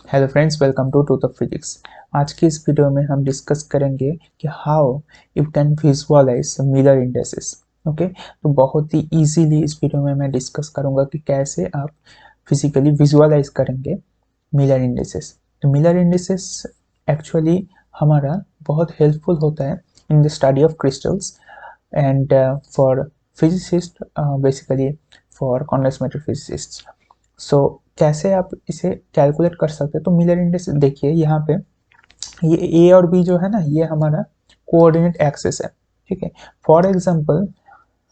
Hello friends, welcome to truth of physics. आज की इस वीडियो में हम डिस्कस करेंगे कि how you can visualize Miller indices. Okay, तो बहुत ही इजीली इस वीडियो में मैं डिस्कस करूंगा कि कैसे आप फिजिकली विजुअलाइज करेंगे मिलर इंडिसेस। तो मिलर इंडिसेस एक्चुअली हमारा बहुत हेल्पफुल होता है in the study of crystals and for physicist, basically for convex matter physicist. So कैसे आप इसे कैलकुलेट कर सकते हैं? तो मिलर इंडेक्स देखिए, यहाँ पे ये ए और बी जो है ना, ये हमारा कोऑर्डिनेट एक्सिस है। ठीक है, फॉर एग्जांपल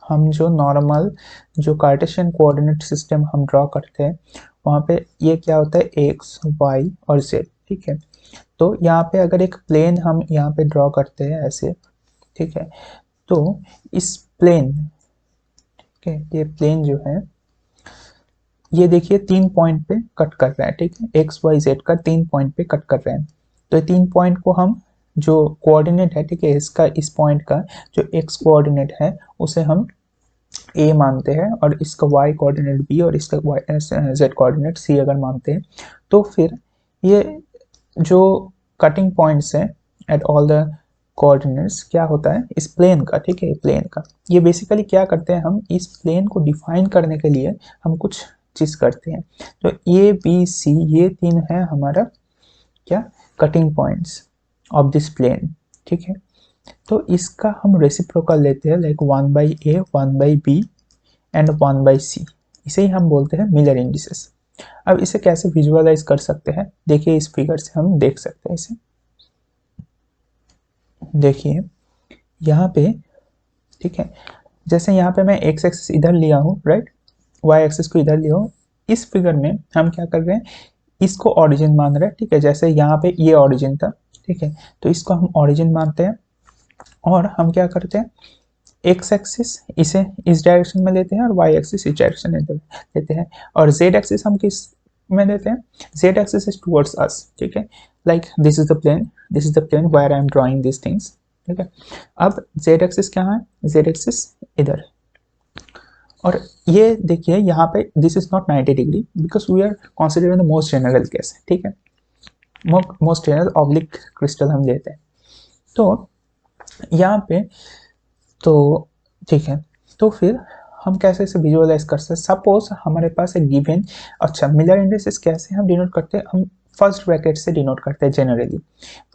हम जो नॉर्मल जो कार्टेशियन कोऑर्डिनेट सिस्टम हम ड्रॉ करते हैं, वहाँ पे ये क्या होता है, एक्स वाई और जेड। ठीक है, तो यहाँ पे अगर एक प्लेन हम यहाँ पे ड्रॉ करते हैं ऐसे, ठीक है, तो इस प्लेन, ठीक है, ये प्लेन जो है, ये देखिए 3 पॉइंट पे कट कर रहा है। ठीक है, एक्स वाई जेड का 3 पॉइंट पे कट कर रहे हैं। तो 3 पॉइंट को हम जो कोऑर्डिनेट है, ठीक है, इसका इस पॉइंट का जो एक्स कोऑर्डिनेट है उसे हम ए मानते हैं, और इसका वाई कोऑर्डिनेट बी और इसका जेड कोऑर्डिनेट सी अगर मानते हैं, तो फिर ये जो कटिंग पॉइंट्स हैं एट ऑल द कोऑर्डिनेट्स क्या होता है इस प्लेन का। ठीक है, प्लेन का ये बेसिकली क्या करते हैं, हम इस प्लेन को डिफाइन करने के लिए हम कुछ चीज करते हैं। तो ए बी सी ये तीन है हमारा क्या, cutting points of this plane. ठीक है, तो इसका हम रेसिप्रोकल लेते हैं, like 1/a 1/b and 1/c। इसे ही हम बोलते हैं मिलर इंडिसेस। अब इसे कैसे विजुअलाइज कर सकते हैं, देखिए इस फिगर से हम देख सकते हैं इसे। देखिए यहाँ पे, ठीक है, जैसे यहाँ पे मैं एक्स एक्सिस इधर लिया हूँ, राइट, वाई एक्सिस को इधर लिया हूँ। इस फिगर में हम क्या कर रहे हैं, इसको ऑरिजिन मान रहे हैं। ठीक है, जैसे यहाँ पे ये ऑरिजिन था, ठीक है, तो इसको हम ऑरिजिन मानते हैं, और हम क्या करते हैं, एक्स एक्सिस इसे इस डायरेक्शन में लेते हैं और वाई एक्सिस इस डायरेक्शन में लेते हैं, और जेड एक्सिस हम किस में लेते हैं, Z axis is towards us. ठीक है, like this is the plane, this is the plane where I am drawing this things. ठीक है, अब जेड एक्सिस क्या है, जेड एक्सिस इधर, और ये देखिए यहाँ पे this is not 90 degree because we are considering the most general case. ठीक है, मोस्ट जनरल ऑब्लिक क्रिस्टल हम लेते हैं। तो यहाँ पे, तो ठीक है, तो फिर हम कैसे इसे विजुअलाइज कर सकते हैं? सपोज हमारे पास एक गिवन, अच्छा, मिलर इंडिसेस कैसे हम डिनोट करते हैं, हम फर्स्ट ब्रैकेट से डिनोट करते हैं जनरली,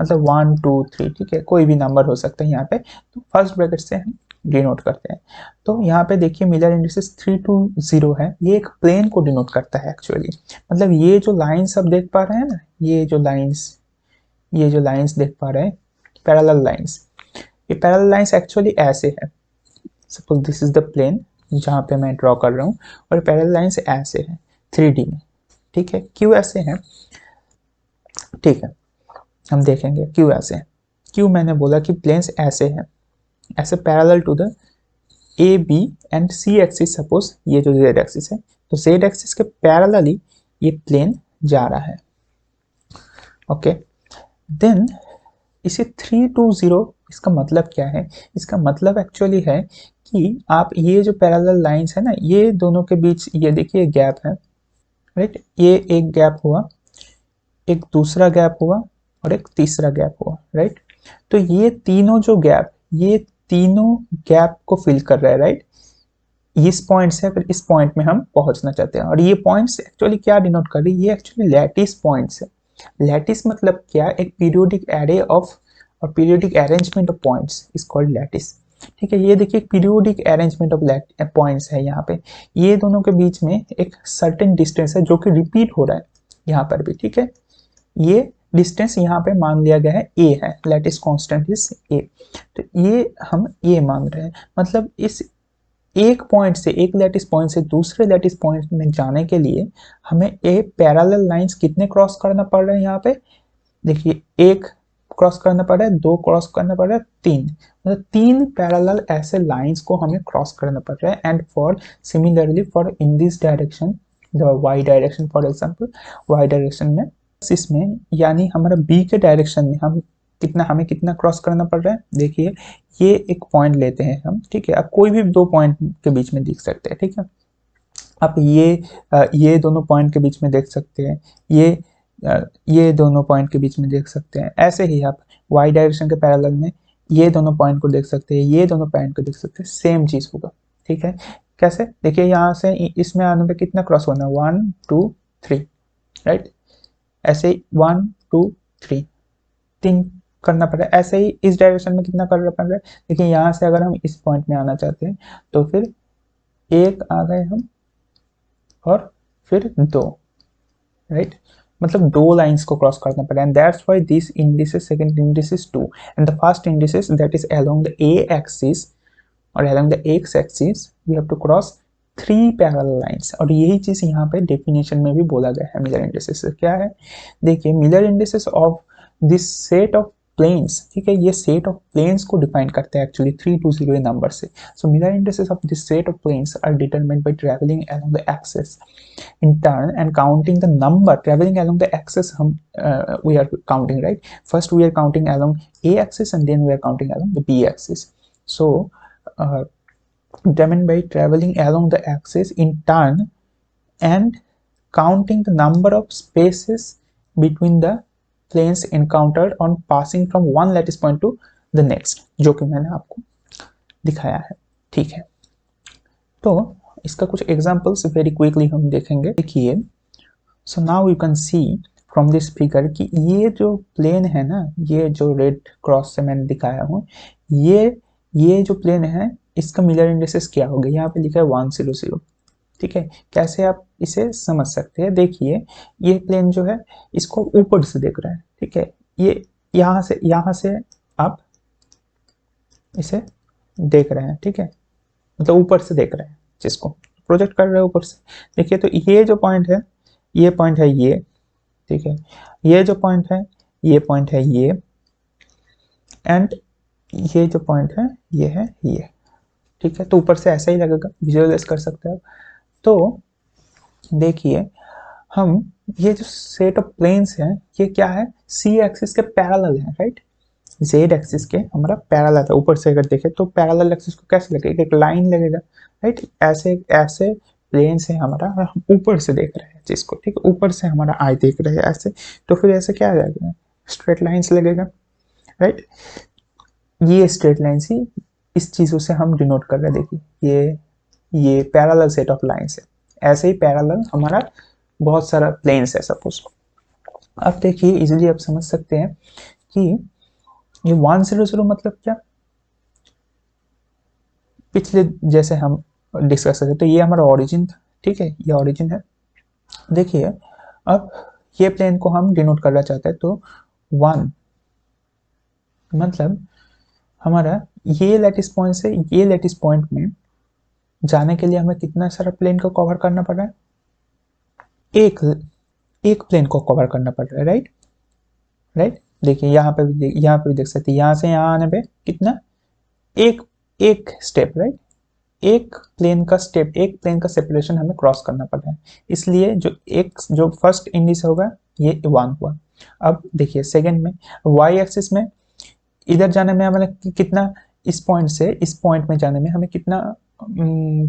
मतलब 1 2 3, ठीक है, कोई भी नंबर हो सकता है यहाँ पे, तो फर्स्ट ब्रैकेट से हम डिनोट करते हैं। तो यहाँ पे देखिए मिलर इंडिसेस 3 2 0 है, ये एक प्लेन को डिनोट करता है एक्चुअली। मतलब ये जो लाइन्स आप देख पा रहे हैं ना, ये जो लाइन्स देख पा रहे हैं, पैरेलल लाइन्स, ये पैरेलल लाइन्स एक्चुअली ऐसे है। Suppose this is the plane जहाँ पे मैं ड्रॉ कर रहा हूँ, और पैरेलल लाइन्स ऐसे हैं 3D में। ठीक है, क्यों ऐसे हैं, ठीक है, हम देखेंगे क्यों ऐसे हैं। क्यों मैंने बोला कि प्लेन्स ऐसे हैं, ऐसे parallel to the A B and C axis. Suppose ये जो जेड एक्सिस है, तो जेड एक्सिस के पैरेलली ये प्लेन जा रहा है। ओके, देन इसे 3 2 0, इसका मतलब क्या है, इसका मतलब एक्चुअली है कि आप ये जो पैरेलल लाइंस है ना, ये दोनों के बीच ये देखिए गैप है, राइट, ये एक गैप हुआ, एक दूसरा गैप हुआ, और एक तीसरा गैप हुआ, राइट। तो ये तीनों जो गैप, ये तीनों गैप को फिल कर रहा है, राइट। इस पॉइंट से अगर इस पॉइंट में हम पहुंचना चाहते हैं, और ये पॉइंट्स एक्चुअली क्या डिनोट कर रही है, ये एक्चुअली लैटिस पॉइंट्स है। लैटिस मतलब क्या, एक पीरियोडिक एरे ऑफ, और periodic arrangement of points is called lattice. ठीक है, ये देखिए पीरियोडिक अरेंजमेंट ऑफ पॉइंट्स है यहाँ पे, ये दोनों के बीच में एक सर्टेन डिस्टेंस है जो कि रिपीट हो रहा है यहाँ पर भी। ठीक है, ये डिस्टेंस यहाँ पे मान लिया गया है ए है, लैटिस कांस्टेंट इज ए, तो ये हम ए मान रहे हैं। मतलब इस एक पॉइंट से, एक लैटिस पॉइंट से दूसरे लैटिस पॉइंट में जाने के लिए हमें ए पैरेलल लाइंस कितने क्रॉस करना पड़ रहे हैं यहाँ पे, देखिए एक क्रॉस करना पड़ रहा है, दो क्रॉस करना पड़ रहा है, तीन, मतलब 3 पैरेलल ऐसे लाइंस को हमें क्रॉस करना पड़ रहा है। And for similarly for in this direction, the Y direction for example, Y direction में, इसमें यानी हमारा बी के डायरेक्शन में हमें कितना क्रॉस करना पड़ रहा है, देखिए ये एक पॉइंट लेते हैं हम। ठीक है, अब कोई भी 2 पॉइंट के बीच में देख सकते हैं। ठीक है, आप ये दोनों पॉइंट के बीच में देख सकते हैं, ये ये दोनों पॉइंट के बीच में देख सकते हैं। ऐसे ही आप y डायरेक्शन के पैरेलल में ये दोनों पॉइंट को देख सकते हैं, ये दोनों पॉइंट को देख सकते हैं, सेम चीज होगा। ठीक है, कैसे? देखिए यहाँ से इसमें आने पे कितना क्रॉस होना है, 1 2 3, राइट? ऐसे ही 1 2 3 3 करना पड़ रहा है। ऐसे ही इस डायरेक्शन में कितना करना पड़ रहा है, देखिए यहाँ से अगर हम इस पॉइंट में आना चाहते हैं तो फिर एक आ गए हम और फिर दो, राइट? मतलब दो लाइंस को क्रॉस करना पड़ा, and that's why this indices, second indices 2 and the first indices that is along the A axis और along the X axis we have to cross 3 parallel lines. और यही चीज यहाँ पे डेफिनेशन में भी बोला गया है मिलर इंडिसेस से। क्या है? देखिए Miller indices of this set of planes, ठीक है, ये सेट ऑफ प्लेन्स को डिफाइन करते हैं एक्चुअली 320 नंबर से। So Miller indices of this set of planes are determined by travelling along the axis in turn and counting the number traveling along the axis we are counting, right? First we are counting along a axis and then we are counting along the b axis. So determined by traveling along the axis in turn and counting the number of spaces between the planes encountered on passing from one lattice point to the next, जो कि मैंने आपको दिखाया है। ठीक है, तो इसका कुछ एग्जांपल्स वेरी क्विकली हम देखेंगे। देखिए, so now you can see from this figure कि ये जो प्लेन है ना, ये जो रेड क्रॉस से मैंने दिखाया हूँ, ये जो प्लेन है इसका मिलर इंडिसेस क्या होगा, यहाँ पे लिखा है 100। ठीक है, कैसे आप इसे समझ सकते हैं? देखिए ये प्लेन जो है इसको ऊपर से देख रहा है, ठीक है, ये यहाँ से आप इसे देख रहे हैं, ठीक है, मतलब ऊपर से देख रहे हैं, जिसको प्रोजेक्ट कर रहे हैं ऊपर से। देखिए तो ये जो पॉइंट है, ये पॉइंट है ये, ठीक है, ये जो पॉइंट है, ये पॉइंट है ये, एंड ये जो पॉइंट है ये है ये। ठीक है, तो ऊपर से ऐसा ही लगेगा, विजुअलाइज कर सकते हैं। तो देखिए हम ये जो सेट ऑफ प्लेन्स है ये क्या है, सी एक्सिस के पैरेलल है, राइट? जेड एक्सिस के हमारा पैरेलल है। ऊपर से अगर देखें तो पैरेलल एक्सिस को कैसे लगेगा, एक लाइन लगेगा, राइट? ऐसे ऐसे प्लेन से हमारा, हम ऊपर से देख रहे हैं जिसको, ठीक है, ऊपर से हमारा आई देख रहे हैं ऐसे, तो फिर ऐसे क्या आ जाएगा, स्ट्रेट लाइंस लगेगा, राइट? ये स्ट्रेट लाइंस ही इस चीजों से हम डिनोट कर रहे हैं। देखिए ये पैरेलल सेट ऑफ लाइंस है। ऐसे ही पैरेलल हमारा बहुत सारा प्लेन्स है सपोज। अब देखिए इजिली आप समझ सकते हैं कि ये 100 मतलब क्या, पिछले जैसे हम डिस्कस करते तो ये हमारा ओरिजिन था, ठीक है, ये ओरिजिन है। देखिए अब ये प्लेन को हम डिनोट करना चाहते हैं, तो 1 मतलब हमारा ये लैटिस पॉइंट से ये लैटिस पॉइंट में जाने के लिए हमें कितना सारा प्लेन को कवर करना पड़ रहा है, एक प्लेन को कवर करना पड़ रहा है, राइट? देखिए यहाँ पे भी देख सकते हैं, यहाँ से यहाँ आने पे कितना, एक स्टेप, राइट? एक प्लेन का सेपरेशन हमें क्रॉस करना पड़ रहा है, इसलिए जो फर्स्ट इंडिस होगा ये 1 हुआ। अब देखिए सेकंड में y एक्सिस में इधर जाने में हमें कितना, इस पॉइंट से इस पॉइंट में जाने में हमें कितना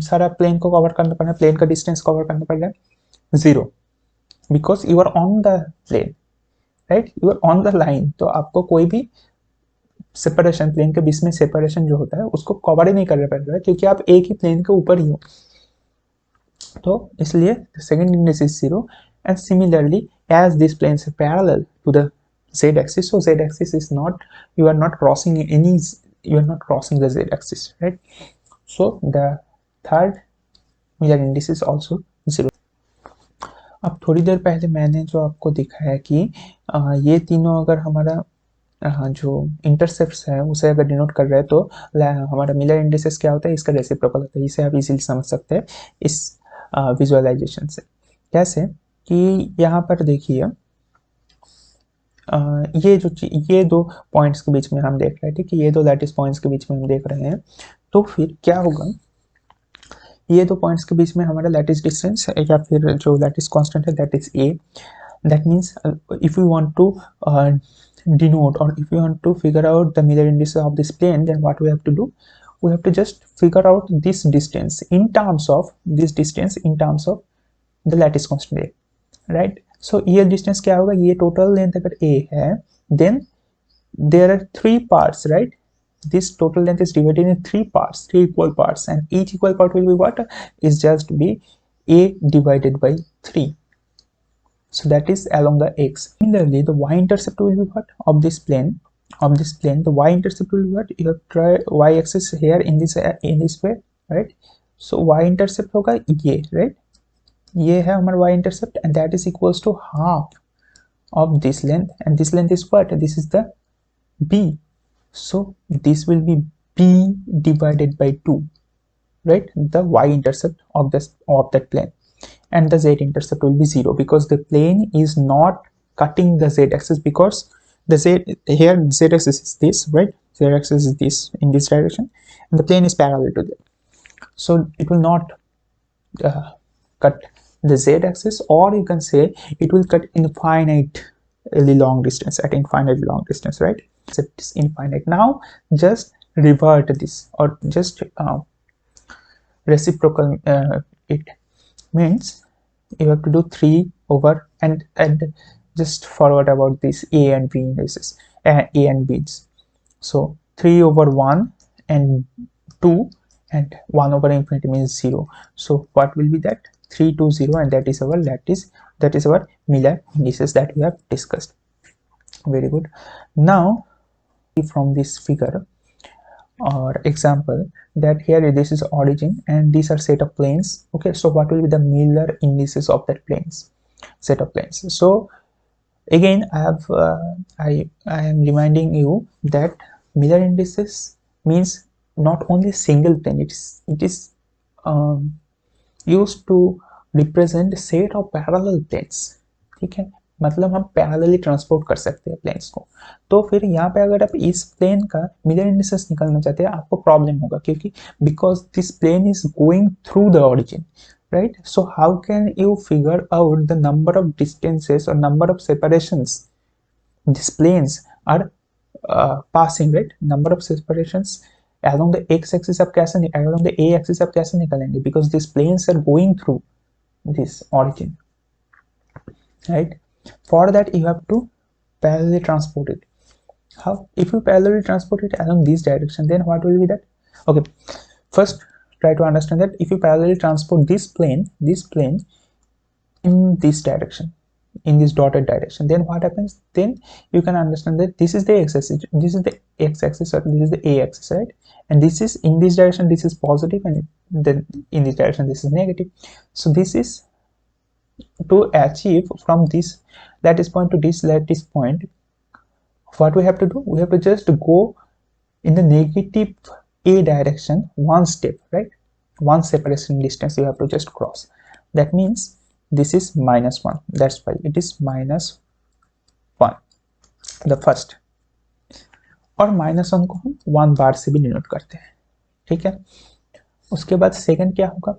सारा प्लेन को कवर करना पड़ रहा है, प्लेन का डिस्टेंस कवर करना पड़ रहा है 0, because you are on the plane, right? You are on the line, तो आपको कोई भी सेपरेशन, प्लेन के बीच में सेपरेशन जो होता है उसको कवर ही नहीं करना पड़ रहा है, क्योंकि आप एक ही प्लेन के ऊपर ही हो, तो इसलिए second index is 0। And similarly as this planes are parallel to the z axis, so z axis is not, you are not crossing the z axis, right? So the third Miller Indus is also 0। अब थोड़ी देर पहले मैंने जो आपको दिखाया कि ये तीनों अगर हमारा जो इंटरसेप्ट्स है उसे अगर डिनोट कर रहे हैं तो हमारा मिलर इंडिसेस क्या होता है, इसका रेसिप्रोकल होता है। इसे आप इजीली समझ सकते हैं इस विजुअलाइजेशन से। कैसे कि यहाँ पर देखिए ये दो पॉइंट्स के बीच में हम देख रहे हैं, ठीक है, ये दो लैटिस पॉइंट्स के बीच में हम देख रहे हैं, तो फिर क्या होगा, ये दो पॉइंट्स के बीच में हमारा लैटिस डिस्टेंस या फिर जो लैटिस कांस्टेंट है that is a। That means if you want to denote or if you want to figure out the mirror indices of this plane, then what we have to do, we have to just figure out this distance in terms of the lattice constant a, right? सो ये distance क्या होगा, ये total length अगर a है, then there are 3 parts, right? This total length is divided in 3 parts, 3 equal parts, and each equal part will be what is just be a divided by 3. So that is along the x. Similarly, the y-intercept will be what of this plane. Of this plane, the y-intercept will be what, you have try y-axis here in this way, right? So y-intercept होगा ये, right? ये है हमारा y-intercept, and that is equals to half of this length, and this length is what, this is the b. So this will be b divided by 2, right? The y-intercept of that plane, and the z-intercept will be 0 because the plane is not cutting the z-axis, because the z-axis is this, right? Z-axis is this in this direction, and the plane is parallel to that, so it will not cut the z-axis, or you can say it will cut infinitely long distance at infinitely long distance, right? Except it's infinite. Now just revert this, or just reciprocal it means you have to do 3 over and just forward about this a and b indices, a and b's. So 3 over 1 and 2, and 1 over infinity means 0. So what will be that? 3, 2, 0, and that is our Miller indices that we have discussed. Very good. Now from this figure or example, that here this is origin and these are set of planes. Okay, so what will be the Miller indices of that set of planes? So again I am reminding you that Miller indices means not only single plane, it is used to represent set of parallel planes. ठीक है, मतलब हम parallelly transport कर सकते हैं planes को। तो फिर यहाँ पे अगर आप इस प्लेन का मिलर इंडिसेस निकालना चाहते हैं, आपको प्रॉब्लम होगा, क्योंकि because this plane is going through the origin, right? So how can you figure out the number of distances or number of separations these planes are passing, right? Number of separations along the x-axis आप कैसे, along the a-axis आप कैसे निकालेंगे, because these planes are going through this origin, right? For that you have to parallelly transport it. How? If you parallelly transport it along this direction, then what will be that? Okay, first try to understand that if you parallelly transport this plane in this direction, in this dotted direction, then what happens? Then you can understand that this is the x-axis, this is the x-axis, or this is the a-axis, right? And this is in this direction, this is positive, and then in this direction this is negative. So this is to achieve from this lattice point to this lattice point. What we have to do? We have to just go in the negative a direction one step, right? One separation distance you have to just cross. That means this is -1. That's why it is -1, the first. और -1 को हम 1 बार से भी denote करते हैं, ठीक है? उसके बाद सेकंड क्या होगा?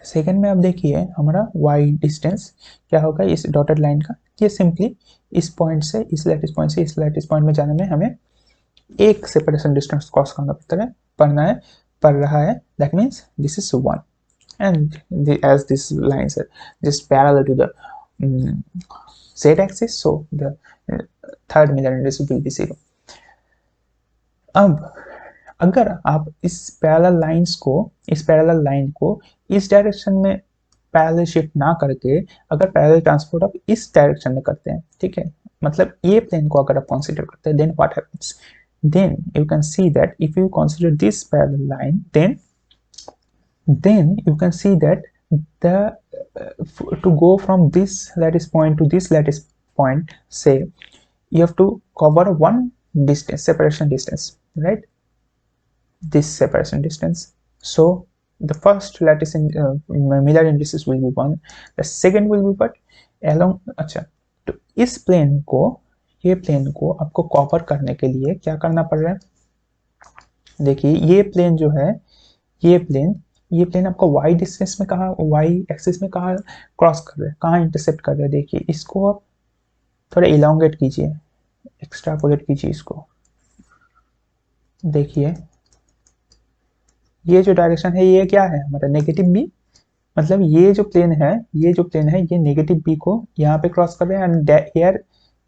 सेकंड में अब देखिए हमारा y डिस्टेंस क्या होगा इस डॉटेड लाइन का। ये सिंपली इस पॉइंट से इस लैटिस पॉइंट से इस लैटिस पॉइंट में जाने में हमें एक सेपरेशन डिस्टेंस क्रॉस करना पड़ रहा है। That means this is 1, and as this lines are just parallel to the z-axis, so the third Miller index will be 0. अब अगर आप इस पैरेलल लाइन को इस डायरेक्शन में पैरेलल शिफ्ट ना करके अगर पैरेलल ट्रांसपोर्ट आप इस डायरेक्शन में करते हैं, ठीक है, मतलब ये प्लेन को अगर आप कंसीडर करते हैं, then what happens? Then you can see that if you consider this parallel line, then you can see that to go from this lattice point to this lattice point, say you have to cover one separation distance, right? This separation distance. So the first lattice Miller indices will be 1. The second will be what? Along, अच्छा, तो इस plane को आपको cover करने के लिए क्या करना पड़ रहा है? देखिए ये प्लेन जो है, ये प्लेन आपको y डिस्टेंस में कहाँ, y एक्सिस में कहाँ क्रॉस कर रहा है, कहाँ इंटरसेप्ट कर रहा है? देखिए इसको आप थोड़ा इलोंगेट कीजिए, एक्सट्रापोलेट कीजिए इसको। देखिए ये जो डायरेक्शन है ये क्या है हमारा? नेगेटिव b, मतलब ये जो प्लेन है ये नेगेटिव बी को यहाँ पे क्रॉस कर रहे हैं and here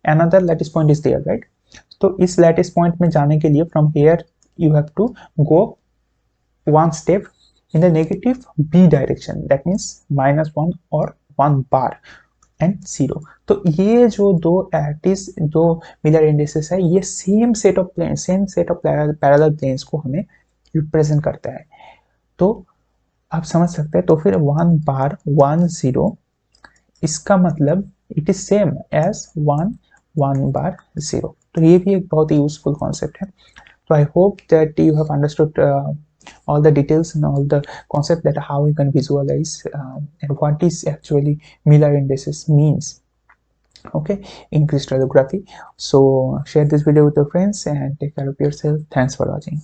another lattice point is there, right. तो इस लैटिस पॉइंट में जाने के लिए from here you have to go one step in the negative b direction, that means -1 और 1 बार एंड 0। तो ये जो दो एटिस जो मिलर इंडिसेस है ये same set of parallel planes को हमें रिप्रेजेंट करता है। तो आप समझ सकते हैं। तो फिर 1 बार 1 0 इसका मतलब इट इज सेम एज 1 बार 0। तो ये भी एक बहुत ही यूजफुल कॉन्सेप्ट है। So I hope that you have understood all the details and all the concept that how you can visualize and what is actually Miller indices means, okay, in crystallography. So share this video with your friends and take care of yourself. Thanks for watching.